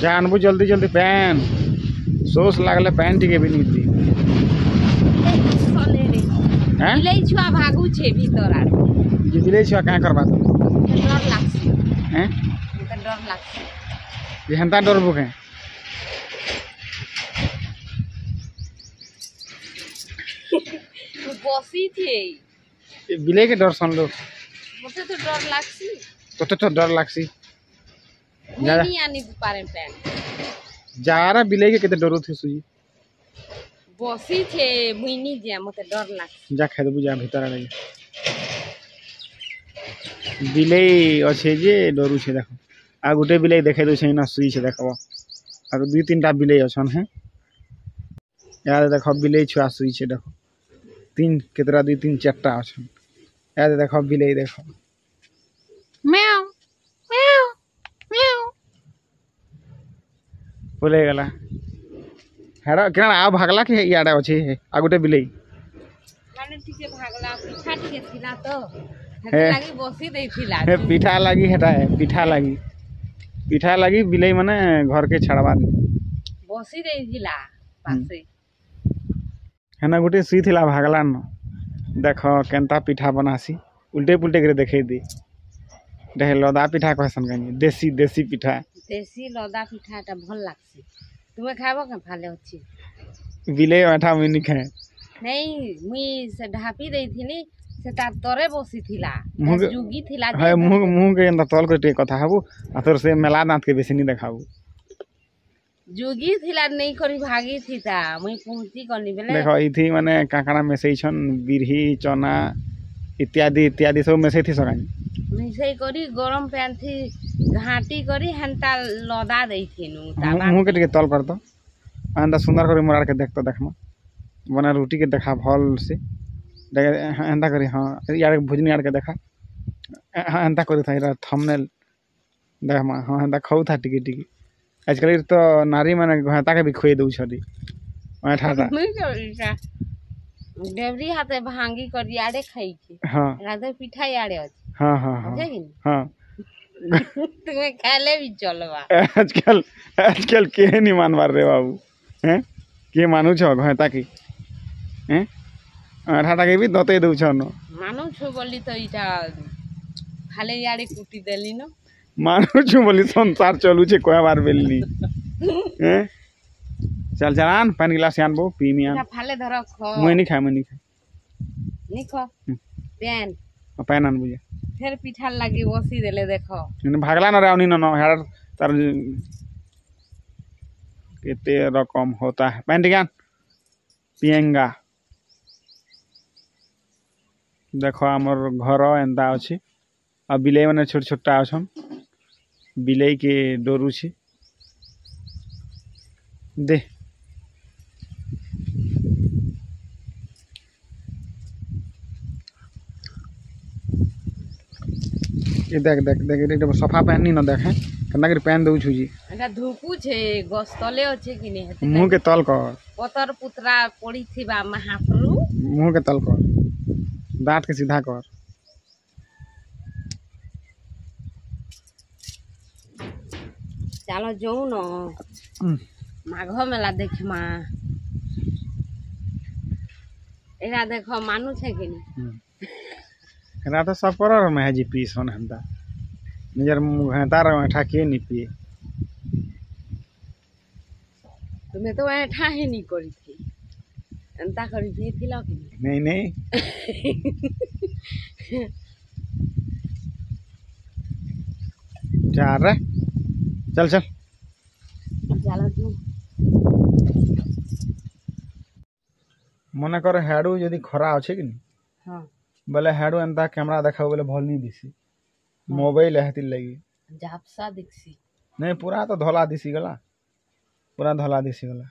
जानबू जल्दी जल्दी पैन सोस लागले पैन टिके भी नहीं दी हैं बिलाई छुआ भागू छे भीतर आर ये बिले छुआ का करबा तो डर लागसी हैं डर लागसी ये हंता डर बुके बसी थे ये बिले के डर सुन लो मुझे तो डर लागसी तो डर लागसी नहीं आनी पारे पैन जारा बिले के केते डरो थे सुई बसी थे मुइनी जे मते डर लागसी जा खाइ बुझा भीतर लगे बिले अच्छे जे डरू छे देखो आ गोटे बिले देखे दो छे ना सुई छे देखो आ दुई तीनटा बिले अछन है यार देखो बिले छुआ सुई छे देखो तीन केतरा दुई तीन चारटा अछन यार देखो बिले देखो म्याऊ म्याऊ म्याऊ बोले गला हेरा केना आ भागला के याडा अछि आ गोटे बिले माने ठीके भागला पीछा ठीके थिला तो हेते लागी बसी देथिला हे पीठा लागी हेटा है पीठा लागी बिले माने घर के छड़वा बसी देथिला पासे है ना गोटे सुई थिला भागला न देखो केनता पीठा बनासी उल्टे पुल्टे करे देखे दी देख लदा पीठा कहसन कनी देसी देसी पीठा देसी लदा पीठाटा भल लागसी तुमे खाबो के फाले अछि बिले अठा मुई खाए नहीं मुई से ढापी देथिनी सेटा तरे बसी थिला मुँह जुगी थिला है मुँह के अंदर तल के कथा हबू आ तोर से मेला दांत के बेसी नहीं देखाबू जुगी थिला नहीं करी भागी थीता मुई पहुंची कनी बेले देखो इथी माने काकड़ा मेसई छन बिरही चना इत्यादि इत्यादि सब मेसई थी सकानी मिसई करी गरम पैन थी घाटी करी हंता लदा देथिनु ताबा मुँह के टिके तल कर दो अंदर सुंदर कर मोरार के देख तो देखमा बना रोटी के देखा भल से देख एंता करी हां यार भुजनी यार के देखा एंता करी था थंबनेल देखमा हां एंता खाऊ था टिके टिके आजकल तो नारी माने घाता के भी खोई दउ छदी अठाटा मुई करीता देवरी हाथे भांगी करी आड़े खाई के हां राधे पिठा याड़े अछि हां हां हां बुझे कि हां तुम्हें खाले भी चलवा आजकल के नहीं मानवार रे बाबू हैं के मानु छ घाता की हैं अठाटा के भी दते दउ छ न मानु छु बोली तो इटा खाले याड़े कुटी देली न मानु छु बोली संसार चलू छे कोया बार बेलली हैं चल चलान पानी गिलास आनबो पी मिया फाले धर ख मुई नहीं खाए नहीं ख पेन पैन आन बुझे फिर पिठा लगी बसी देले देखो भागला न रावनी न हेर तार केते रकम होता है पैन टिकान पियंगा देखो हमर घर एंता अछि आ बिले माने छोट छोटा अछन बिले के डोरू छी दे ये देख देख देख ये सफा पैन नहीं न देखे केना कर पैन दउ छु जी एटा धुकू छे गस्तले अछि कि नहीं हेते मुंह के तल कर पतर पुतरा पड़ी थिबा महाप्रभु मुंह के तल कर दांत के सीधा कर चलो जाऊ न माघ मेला देखमा एरा देखो मानु छे कि नहीं एरा तो सब पर में है जी पीस होन हंदा निजर घाता रे ठा के नहीं पिए तुम्हें तो ऐठा ही नहीं करी थी अंता करी थी थिला कि नहीं नहीं जा रे चल चल चलो तू मने कर हेडू यदि खरा अच्छे कि नहीं हां बोले हेडू एंता कैमरा देखा बोले भल नहीं दिसी मोबाइल हेती लगी झापसा दिखसी नहीं पूरा तो धोला दिसी गला पूरा धोला दिसी गला